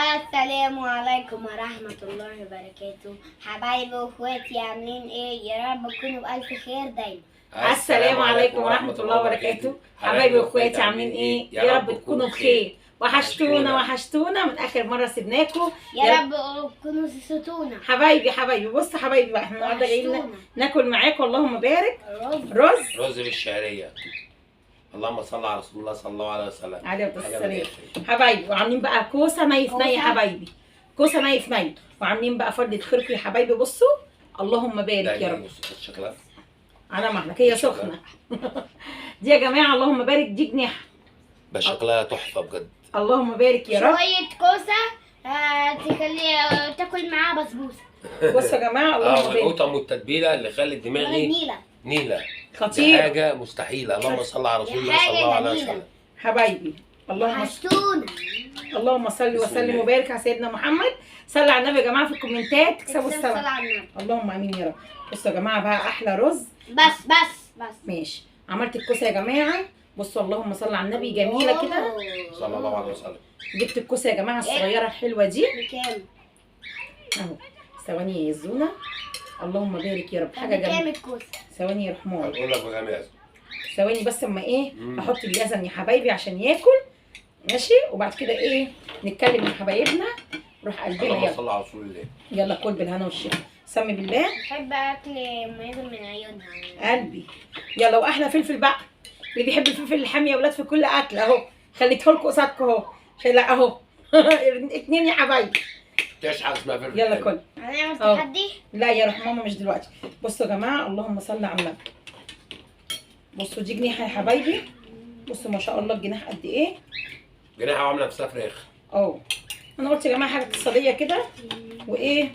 السلام عليكم ورحمة الله وبركاته. حبايبي واخواتي عاملين ايه؟ يا رب تكونوا بألف خير دايما. السلام عليكم ورحمة الله وبركاته. حبايبي واخواتي عاملين ايه؟ يا رب تكونوا بخير. وحشتونا من اخر مرة سيبناكم. يا رب تكونوا نسيتونا. حبايبي بصوا حبايبي بقى، احنا النهارده جايين ناكل معاكم. اللهم بارك. رز بالشعرية. اللهم صل على رسول الله صلى الله عليه وسلم. عليه السلام. حبايبي وعاملين بقى كوسه نيف ني. حبايبي كوسه نيف ني، وعاملين بقى فردة خرق يا حبايبي. بصوا اللهم بارك يا رب. شكلها على مهلك هي سخنه. دي يا جماعه اللهم بارك، دي جناح بس شكلها تحفه بجد. اللهم بارك يا رب. شوية كوسة تخلي تاكل معاها بسبوسة. بصوا يا جماعه اللهم بارك. والقطم والتتبيله اللي خلت دماغي نيله خطير، حاجه مستحيله. اللهم صل على رسول الله صلى الله عليه وسلم. حبايبي اللهم صل وسلم وبارك على سيدنا محمد. صلي على النبي يا جماعه في الكومنتات تكسبوا السبع. اللهم امين يا رب. بصوا يا جماعه بقى احلى رز. بس ماشي. عملت الكوسه يا جماعه. بصوا اللهم صل على النبي، جميله كده صلى الله عليه وسلم. جبت الكوسه يا جماعه الصغيره الحلوه دي بكام؟ اهو. ثواني يا زونه. اللهم بارك يا رب. حاجه جميله. بكام الكوسه؟ ثواني يا رحمن. هقول لك بكام يا ثواني بس اما ايه احط اليزن يا حبايبي عشان ياكل. ماشي. وبعد كده ايه نتكلم مع حبايبنا. روح قلبنا. اللهم يلا صل على رسول الله. يلا كل بالهنا والشفا. سمي بالله. بحب اكل ميزه من عيونها قلبي. يلا واحلى فلفل بقى. اللي بيحب الفلفل الحامي يا ولاد في كل اكل اهو. خليته لكم قصادكم اهو. لا اهو. اتنين يا حبايبي. مفيش حاجه اسمها فلفل. يلا كل. هنعمل تحدي؟ لا يا روح ماما مش دلوقتي. بصوا يا جماعه اللهم صل على النبي. بصوا دي جنيحه يا حبايبي. بصوا ما شاء الله الجناح قد ايه. جناحه عامله نفسها فراخ. انا قلت يا جماعه حاجه اقتصاديه كده وايه،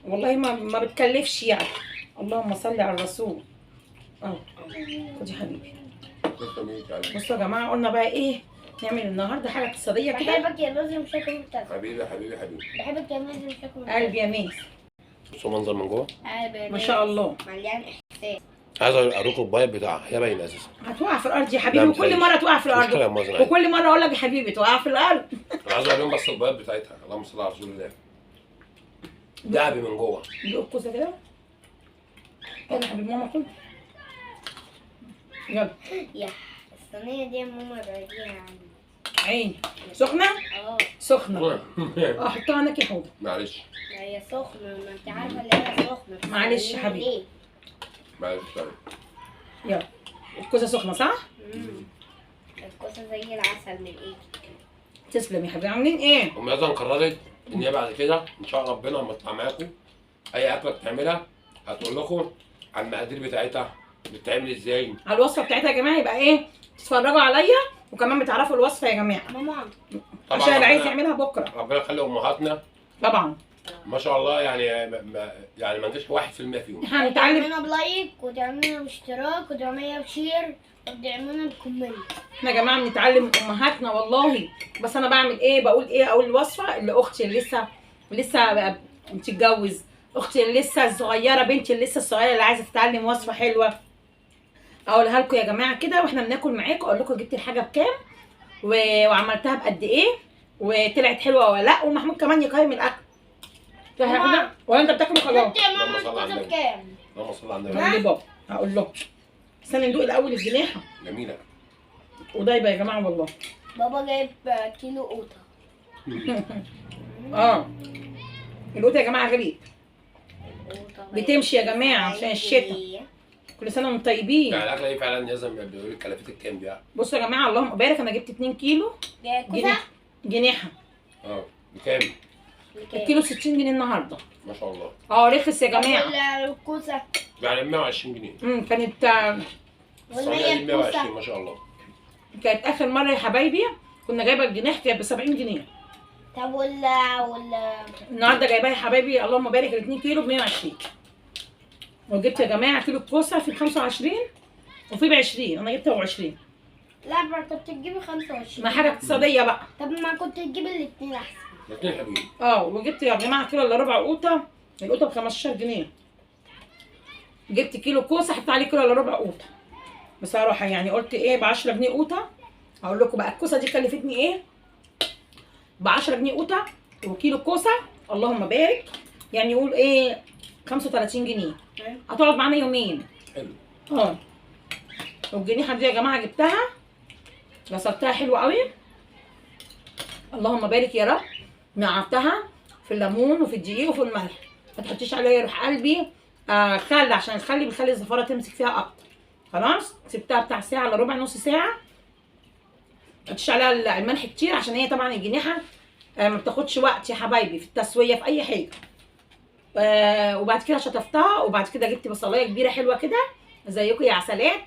والله ما بتكلفش يعني. اللهم صل على الرسول. خدي يا حبيبي. بصوا يا جماعه قلنا بقى ايه نعمل النهارده حاجه اقتصاديه كده. بحبك يا مازن مش هاكل بتاعتك. حبيبي. بحبك يا مازن مش هاكل قلبي يا ميس. بصوا منظر من جوه ما شاء الله. مليان احساس. عايز اوريكم البايض بتاعها. هي باينه اساسا. هتوقع في الارض يا حبيبي، وكل مره توقع في الارض. وكل مره اقول لك يا حبيبي توقع في الارض. انا عايز اوريهم بس البايض بتاعتها. اللهم صل على رسول الله. دهبي من جوه. دي الكوسه كده. يلا يا حبيبي ماما كل. يلا يا الصينيه دي يا ماما راضيه عني. عيني سخنه. سخنه. حطها هناك يا حوض. معلش. هي سخنه، ما انت عارفه اللي هي سخنه. معلش يا حبيبي. معلش. يلا الكوسه سخنه صح؟ الكوسه زي العسل من ايدي. تسلم يا حبيبي. عاملين ايه؟ ام يزن قررت ان هي بعد كده ان شاء ربنا لما تطلع معاكم اي اكله بتعملها هتقول لكم على المقادير بتاعتها بتتعمل ازاي، على الوصفه بتاعتها يا جماعه. يبقى ايه تتفرجوا عليا وكمان بتعرفوا الوصفه يا جماعه. ماما عشان اللي عايز يعملها بكره. ربنا يخلي امهاتنا طبعا ما شاء الله. يعني ما نجيش 1% فيهم. احنا هنتعلم. تعملونا بلايك وتعملونا باشتراك وتعملونا بشير وتعملونا بكومنت. احنا يا جماعه بنتعلم من امهاتنا والله. بس انا بعمل ايه بقول ايه اقول الوصفه اللي اختي اللي لسه بتتجوز، اختي اللي لسه صغيره، بنتي اللي لسه الصغيره اللي عايزه تتعلم وصفه حلوه اقولها لكم يا جماعه كده واحنا بناكل معاكم. اقول لكم جبت الحاجه بكام وعملتها بقد ايه وطلعت حلوه ولا لا، ومحمود كمان يقيم الاكل. ولا انت بتاكل خلاص؟ انت يا ماما الكوسه بكام؟ اللهم صل على قول لي النبي. بابا هقول له. استنى ندوق الاول الجناحه. جميله ودايبه يا جماعه والله. بابا جايب كيلو قوطه. القوطه يا جماعه غليت. بتمشي يا جماعه عشان الشتاء. كل سنه وانتم طيبين. يعني الاكله دي فعلا لازم بيقول لك كلفتك كام دي. بصوا يا جماعه اللهم بارك انا جبت 2 كيلو جناحه. بكام؟ الكيلو 60 جنيه النهارده. ما شاء الله. رخص يا جماعه. الكوسه يعني 120 جنيه. كانت الصينيه دي 120 ما شاء الله. كانت اخر مره يا حبايبي كنا جايبه الجناح كانت ب 70 جنيه. طب النهارده جايباها يا حبايبي اللهم بارك ال 2 كيلو ب 120. وجبت يا جماعه كيلو الكوسه في ب 25 وفي ب 20. انا جبتها ب 20. لا انت بتجيبي 25. ما حاجه اقتصاديه بقى. طب ما كنت تجيبي الاثنين احسن. الاثنين حلوين. وجبت يا جماعه كيلو الا ربع قوطه. القوطه ب 15 جنيه. جبت كيلو كوسه حطيت عليه كيلو الا ربع قوطه. بصراحه يعني قلت ايه ب 10 جنيه قوطه. هقول لكم بقى الكوسه دي كلفتني ايه. ب 10 جنيه قوطه، وكيلو كوسه اللهم بارك، يعني يقول ايه 35 جنيه. هتقعد معانا يومين. حلو. اه. والجنيحه دي يا جماعه جبتها غسلتها حلو قوي اللهم بارك يا رب، نقعتها في الليمون وفي الدقيق وفي الملح، ما تحطيش عليها يا روح قلبي خل، عشان الخل بيخلي الزفاره تمسك فيها اكتر. خلاص سبتها بتاع ساعه الا ربع نص ساعه، ما تحطيش عليها الملح كتير عشان هي طبعا الجنيحه ما بتاخدش وقت يا حبايبي في التسويه في اي حاجه. وبعد كده شطفتها، وبعد كده جبت بصلايه كبيره حلوه كده زيكم يا عسلات،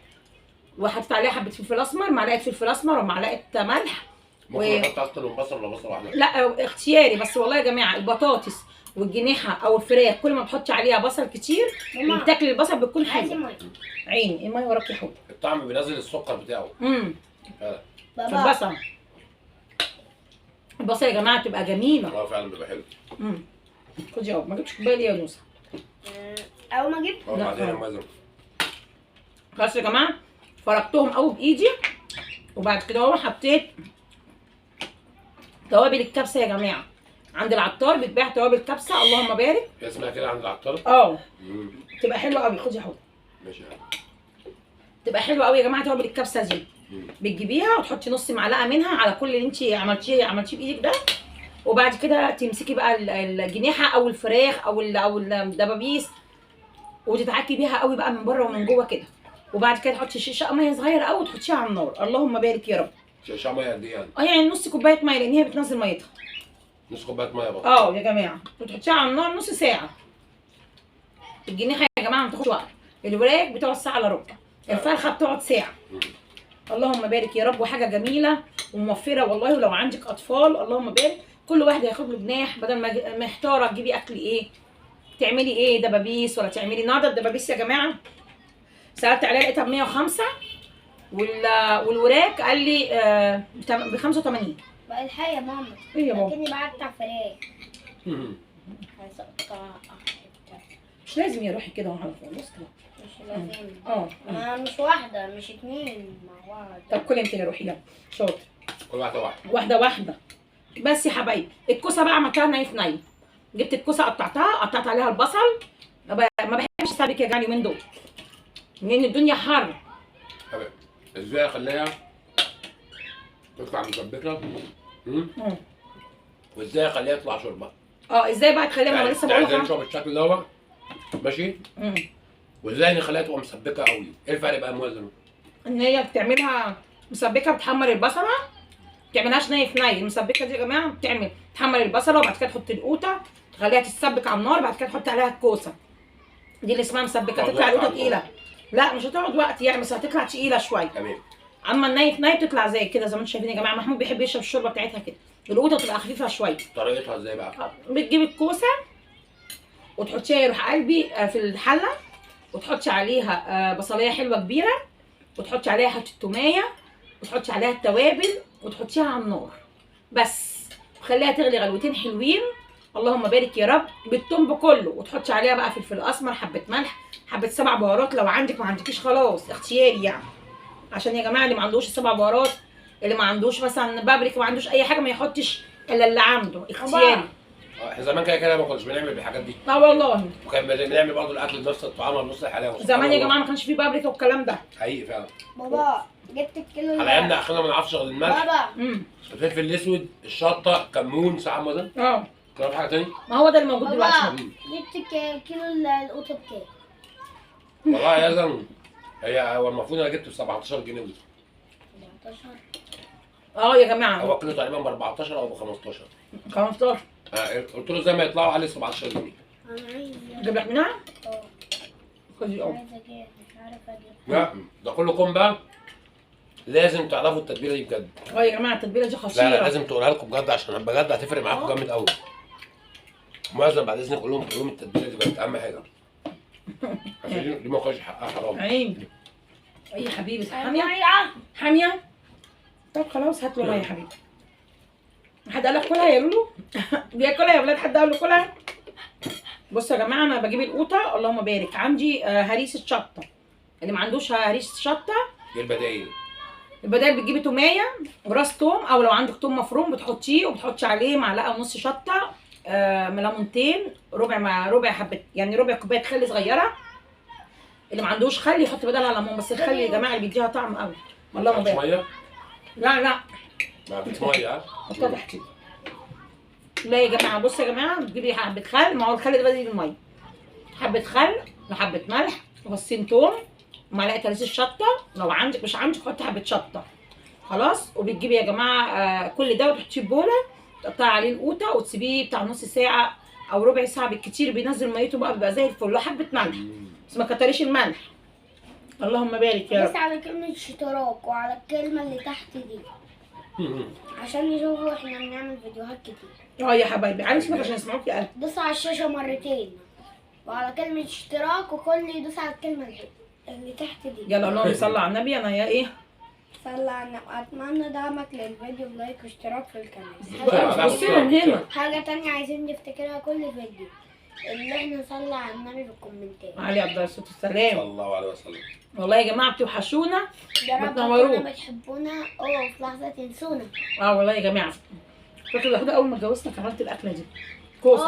وحطيت عليها حبه فلفل اسمر، معلقه فلفل اسمر ومعلقه ملح. ممكن احط اكتر من بصل ولا بصل واحده؟ لا اختياري، بس والله يا جماعه البطاطس والجنيحه او الفراخ كل ما تحطي عليها بصل كتير بتاكلي البصل بتكون حلوه. عيني الميه وراكي حب. الطعم بينزل السكر بتاعه. فعلا. البصل البصل يا جماعه بتبقى جميله. فعلا بيبقى حلو. خدي اهو، ما جبتش كوبايه ليه يا نوسه؟ او ما جبت. بعدين يا مازن. خلاص يا جماعه فرقتهم قوي بايدي، وبعد كده اهو حطيت توابل الكبسه يا جماعه، عند العطار بتباع توابل كبسه اللهم بارك. هي اسمها كده عند العطار؟ تبقى حلوه قوي. خدي يا حوض. ماشي. تبقى حلوه قوي يا جماعه توابل الكبسه دي. بتجيبيها وتحطي نص معلقه منها على كل اللي انت عملتيه بايدك ده، وبعد كده تمسكي بقى الجنيحه او الفراخ او الدبابيس وتتعكي بيها قوي بقى من بره ومن جوه كده، وبعد كده تحطي شيشه ميه صغيره قوي وتحطيها على النار اللهم بارك يا رب. شيشه ميه قد ايه يعني؟ يعني نص كوبايه ميه لان هي بتنزل ميتها. نص كوبايه ميه بقى. يا جماعه وتحطيها على النار نص ساعه. الجنيحه يا جماعه ما تاخدش وقت، الوراك بتقعد ساعه الا ربع، الفرخه بتقعد ساعه. اللهم بارك يا رب، وحاجه جميله وموفره والله. ولو عندك اطفال اللهم بارك كل واحد هياخد له جناح، بدل ما محتاره تجيبي اكل ايه، تعملي ايه دبابيس ولا تعملي. النهارده الدبابيس يا جماعه سالت عليها لقيتها ب 105، والوراك قال لي ب 85. بقى الحقيقة يا ماما. ايه يا بابا؟ لكني بقطع فراخ. عايزة اقطع مش لازم يا روحي كده وعلى طول، بص كده. مش لازم. مش واحدة مش اتنين مع بعض. طب كل انت يا روحي يلا شاطر. كل واحده واحده بس يا حبايبي. الكوسه بقى عملتها ناي. جبت الكوسه قطعتها، قطعت عليها البصل. ما بحبش السبك يا جماعه اليومين دول لان الدنيا حر. ازاي اخليها تطلع مسبكه؟ وازاي اخليها تطلع شوربه؟ ازاي بقى تخليها؟ ما انا لسه بقول لك نشرب بالشكل دوت ماشي. وازاي نخليها تبقى مسبكه قوي؟ ايه الفرق بقى موازن؟ ان هي بتعملها مسبكه، بتحمر البصله، ما تعملهاش ني في ني. المسبكه دي يا جماعه تحمر البصله وبعد كده تحط القوطه تخليها تتسبك على النار، بعد كده تحط عليها الكوسه، دي اللي اسمها مسبكه. تطلع القوطه تقيله. لا مش هتقعد وقت يعني، بس هتطلع تقيله شويه. تمام. اما الني في ني بتطلع زي كده زي ما انتم شايفين يا جماعه. محمود بيحب يشرب الشوربه بتاعتها كده، القوطه تبقى خفيفه شويه. طريقتها ازاي بقى؟ بتجيبي الكوسه وتحطيها يا روح قلبي في الحله، وتحطي عليها بصلايه حلوه كبيره، وتحطي عليها حته توميه، وتحطي عليها التوابل، وتحطيها على النار بس، وخليها تغلي غلوتين حلوين اللهم بارك يا رب بالثوم بكله. وتحطي عليها بقى فلفل اسمر، حبه ملح، حبه 7 بهارات لو عندك، ما عندكيش خلاص اختياري يعني. عشان يا جماعه اللي ما عندوش ال7 بهارات، اللي ما عندوش مثلا بابريكا، ما عندوش اي حاجه، ما يحطش الا اللي عنده اختياري. احنا زمان كده ما كناش بنعمل بالحاجات دي. والله. وكان بنعمل برضه الاكل بنفس الطعام ونفس الحلاوه. زمان يا جماعه ما كانش فيه بابريكا والكلام ده. حقيقي فعلا. بابا جبت الكيلو على ايامنا اخونا ما نعرفش غير الملح. بابا. الفلفل الاسود، الشطه، كمون، ساعه مثلا. كان في حاجه ثانيه؟ ما هو ده اللي موجود دلوقتي. جبت كيلو القطه بكام؟ والله يا زلمه هو المفروض انا جبته ب 17 جنيه. 17 يا جماعه هو كيلو تقريبا ب 14 او ب 15. 15. قلت له زي ما يطلعوا عليه 17 جنيه. انا عايز اجيب لك منها؟ خدي عايزه اجيب مش عارفه اجيب. لا ده كله كوم بقى. لازم تعرفوا التتبيله دي بجد. يا جماعه التتبيله دي خطيره. لا لازم تقولها لكم بجد عشان بجد هتفرق معاكم جامد قوي. معظم بعد اذنك قول لهم التتبيله دي بجد اهم حاجه. عشان دي ما كانش حقها حرام. عيب. اي حبيبي حاميه؟ حاميه؟ طب خلاص هات له ميه يا حبيبي. حد قال لك كلها يا لولو؟ بياكلها يا ولاد، حد قال له كلها؟ بصوا يا جماعه انا بجيب القوطه اللهم بارك، عندي هريسه شطه، اللي ما عندوش هريسه شطه دي البدايل. البدائل بتجيبي توميه وراس توم، او لو عندك توم مفروم بتحطيه، وبتحطي عليه معلقه ونص شطه، ليمونتين، ربع حبه، يعني ربع كوبايه خل صغيره. اللي ما عندوش خل يحط بدلها ليمون، بس الخل يا جماعه اللي بيديها طعم قوي. والله ما ما بقى. ميه؟ لا لا ما فيش ميه ها؟ حطها تحتي. لا يا جماعه، بصوا يا جماعه، بتجيبي حبه خل، ما هو الخل ده بديل الميه. حبه خل وحبه ملح وفصين توم ومعلقه رز الشطه، لو عندك، مش عندك حطي حبه شطه. خلاص. وبتجيبي يا جماعه كل ده وتحطيه في بوله، تقطعي عليه القوطه وتسيبيه بتاع نص ساعه او ربع ساعه بالكتير، بينزل ميته بقى، بيبقى زي الفل. وحبه ملح بس ما كتريش الملح. اللهم بارك يا بس رب. على كلمة اشتراك وعلى الكلمة اللي تحت دي عشان يشوفوا احنا بنعمل فيديوهات كتير. اه يا حبايبي، علي اسمك عشان يسمعوك يا قلبي. دوس على الشاشة مرتين وعلى كلمة اشتراك، وكل يدوس على الكلمة اللي تحت دي. يلا اللهم صل على النبي. انا يا ايه؟ صلى على النبي. اتمنى دعمك للفيديو بلايك واشتراك في القناة. بصي من هنا. حاجة تانية عايزين نفتكرها كل فيديو، اللي احنا نصلي على النبي في الكومنتات. علي عبد الصلاه صلى والسلام. الله عليه وسلم. والله يا جماعه بتوحشونا. يا رب بتنوروه. تكونوا بتحبونا في لحظة تنسونا. اه والله يا جماعه. فاكر الوحيده اول ما اتجوزتك عملت الاكله دي كوسه،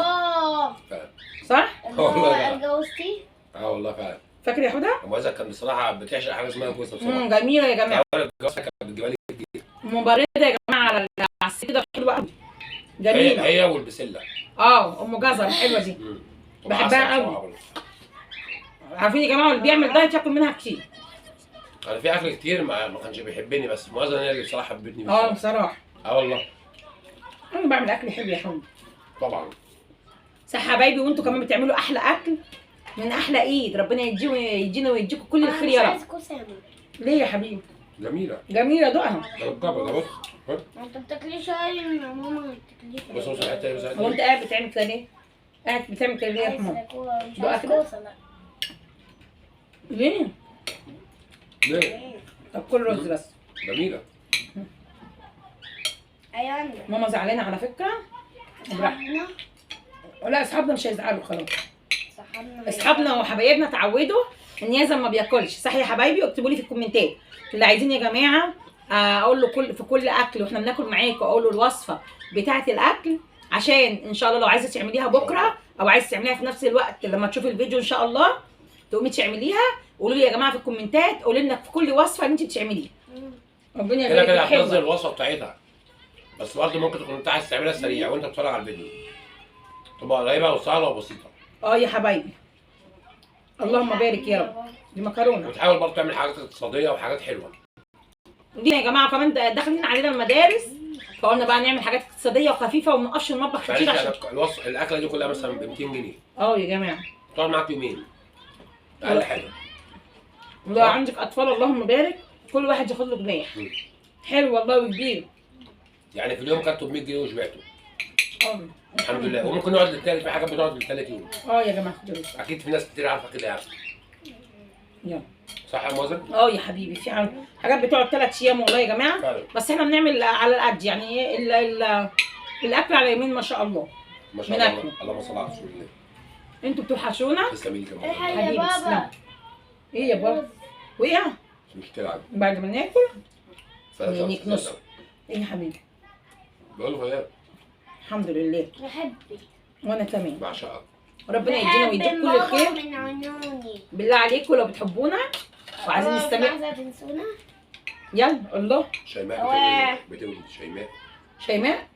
صح؟ اللي والله هو لا. اتجوزتي. والله فعلا. فاكر يا حوده؟ موازة كان بصراحه بتعشق حاجه اسمها كوسه بصراحه. جميله يا جماعه. اول الجواز كانت بتجيبها لي كتير. مبرده يا جماعه على السي كده، حلوه قوي. جميله. هي والبسله. ام جزر الحلوه دي. مم. بحبها وعسل قوي. بصراحة برضه. عارفين يا جماعه اللي بيعمل دايت ياكل منها كتير. انا في اكل كتير ما كانش بيحبني، بس موازة هي اللي بصراحه حبتني بصراحه. والله. انا بعمل اكل حلو يا حوده. طبعا. صح يا حبايبي، وانتوا كمان بتعملوا احلى اكل من احلى ايد. ربنا يدينا ويديكم كل الخير يا رب. ليه يا حبيبي؟ جميله دوقها. جربتها بص. ما انت بتاكليش اي يا ماما، ما بتاكليش. بص بص الحته دي بص هو انت قاعد بتعمل كده ليه؟ قاعد بتعمل كده ليه يا حمار؟ مش عايز كوسه. لا ليه؟ ليه؟ طب كل رز بس. جميله. ايوه ماما زعلانه على فكره. صحابنا. لا اصحابنا مش هيزعلوا خلاص. صحابنا اصحابنا وحبايبنا اتعودوا ان يزن ما بياكلش. صح يا حبايبي؟ اكتبوا لي في الكومنتات اللي عايزين يا جماعه اقول له في كل اكل واحنا بناكل معاكم اقول له الوصفه بتاعه الاكل، عشان ان شاء الله لو عايزه تعمليها بكره او عايزه تعمليها في نفس الوقت لما تشوفي الفيديو ان شاء الله تقومي تعمليها. قولوا لي يا جماعه في الكومنتات، قولوا لنا في كل وصفه ان انت بتعمليها. ربنا كده يبارك كده فيك. هتنزل الوصفه بتاعتها، بس برضه ممكن تكون انت عايز تعملها سريع وانت بتتفرج على الفيديو، تبقى قريبه وسهله وبسيطه. يا حبايبي. اللهم بارك يا رب. دي مكرونه. وتحاول برضه تعمل حاجات اقتصاديه وحاجات حلوه. دي يا جماعه كمان داخلين علينا المدارس، فقلنا بقى نعمل حاجات اقتصاديه وخفيفه وما نقفش المطبخ كتير معلش عشان الاكله دي كلها مثلا ب 200 جنيه. يا جماعه. تقعد معاك يومين. اقل حاجه. لو عندك اطفال اللهم بارك كل واحد ياخد له جنيه. حلو والله وكبير. يعني في اليوم كلته ب 100 جنيه وشبعته. الحمد لله. لله. وممكن نقعد للتالت، في حاجات بتقعد للتالت يوم. يا جماعه خدوا. اكيد في ناس كتير عارفه كده يعني. يلا. صح يا موازن؟ يا حبيبي، في حاجات بتقعد 3 ايام والله يا جماعه. فعلا. بس احنا بنعمل على القد، يعني ايه الاكل على يمين ما شاء الله. ما شاء بناكله. الله. اللهم صل على رسول الله. انتوا بتوحشونا. تسلمي لي كمان. الحق يا حبيبي بابا. تسلم. ايه يا بابا؟ وايه؟ مش تلعب. بعد ما ناكل نيك نص. ثلاثة. ايه يا حبيبي؟ بقول له فيا الحمد لله. بحبك. وانا كمان. بعشقك. ربنا يدينا ويديك كل الخير. من عيوني. بالله عليكم لو بتحبونا وعايزين نستمر. لحظة تنسونا. يلا الله. شيماء بتولد شيماء. شيماء.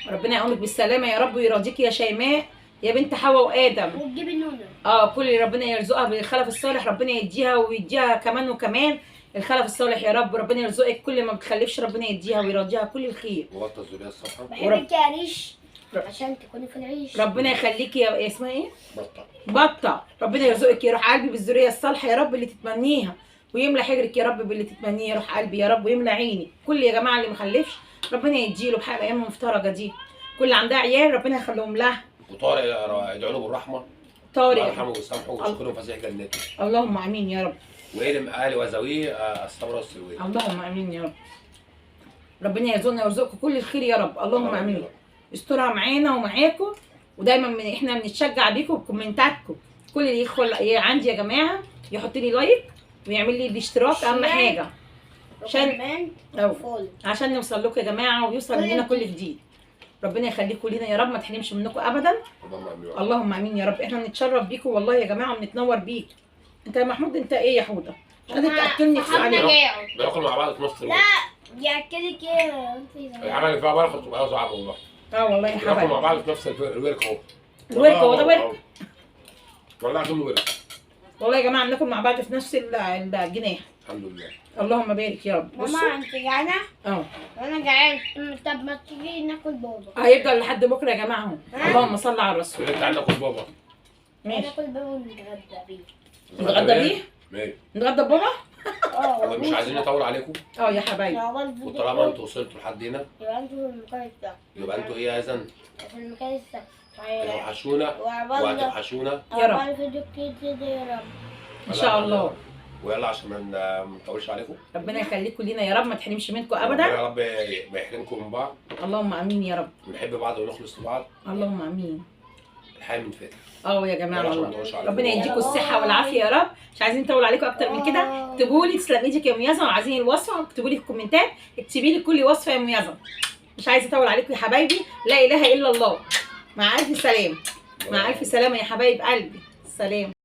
ربنا يقومك بالسلامه يا رب ويرضيكي يا شيماء يا بنت حواء وادم. وتجيبي نونو. كل اللي ربنا يرزقها بالخلف الصالح ربنا يديها ويديها كمان وكمان الخلف الصالح يا رب. ربنا يرزقك كل ما بتخلفش ربنا يديها ويرضيها كل الخير. وغطى الذريه الصفحه. بحبك يا ريش عشان تكوني في العيش. ربنا يخليكي يا اسمها ايه؟ بطه. بطه. ربنا يرزقك يا روح قلبي بالذريه الصالحه يا رب اللي تتمنيها، ويملى حجرك يا رب باللي تتمنيه يا روح قلبي يا رب، ويملى عيني. كل يا جماعه اللي مخلفش ربنا يديله بحق الايام المفترجه دي. كل اللي عندها عيال ربنا يخليهم لها. وطارق ادعوا له بالرحمه. طارق يرحمه ويسامحه ويسكنه فسيح جناته. اللهم امين يا رب. ويلم اهلي وزويه الصبر والسلويه. اللهم امين يا رب. ربنا يرزقنا ويرزقكم كل الخير يا رب. اللهم امين. استرها معانا ومعاكم، ودايما احنا بنتشجع بيكم بكومنتاتكم. كل اللي يدخل عندي يا جماعه يحط لي لايك ويعمل لي الاشتراك اهم حاجه. عشان وكمان أو فول. عشان نوصل لكم يا جماعه ويوصل كل لنا كل جديد. جديد. ربنا يخليكم لينا يا رب، ما تحرمش منكم ابدا. اللهم امين. اللهم امين يا رب. احنا بنتشرف بيكم والله يا جماعه وبنتنور بيك. انت يا محمود انت ايه يا حوده؟ مش قادر تاكلني صحابنا عليك. جاعوا. بناكل مع بعض في نفس الوقت. لا ياكلك ايه الحاجه اللي فيها بركه بتبقى صعبه والله. والله يا بناكل مع حبايبي. بعض في نفس الورك اهو. الورك هو ده ورك. والله عشان ورك. والله يا جماعه بناكل مع بعض في نفس الجناح. الحمد لله. اللهم بارك يا رب. ماما بصوا انت جعانه؟ اه وانا جعان. طب ما تيجي ناكل بابا. هيفضل لحد بكره يا جماعه اهو. اللهم صل على الرسول. يقول لك تعالى ناكل بابا. ماشي ناكل بابا ونتغدى بيه. نتغدى بيه؟ ماشي. نتغدى ببابا؟ اه مش عايزين نطول عليكم، يا حبايبي. وطالما انتوا وصلتوا لحد هنا يبقى انتوا في المكان الصح. يبقى انتوا ايه يا زن؟ في المكان الصح. توحشونا وهتوحشونا يا رب. وعبالك فيديو كتير يا رب. ان شاء الله. ويلا عشان ما نطولش عليكم. ربنا يخليكم لينا يا رب، ما تحرمش منكم ربنا ابدا. يا رب ما يحرمكم من بعض، اللهم امين يا رب. ونحب بعض ونخلص لبعض. اللهم امين. الحياه من فاتح. يا جماعه يلا عشان ما والله. نطولش عليكم. ربنا يديكم الصحه والعافيه يا رب. مش عايزين نطول عليكم اكتر من كده. اكتبوا لي تسلم ايدك يا ام يزن، وعايزين الوصفه اكتبوا لي في الكومنتات. اكتبي لي كل وصفه يا ام يزن. مش عايزه اطول عليكم يا حبايبي. لا اله الا الله. مع الف سلامه. مع الف سلامه يا حبايب قلبي. سلام.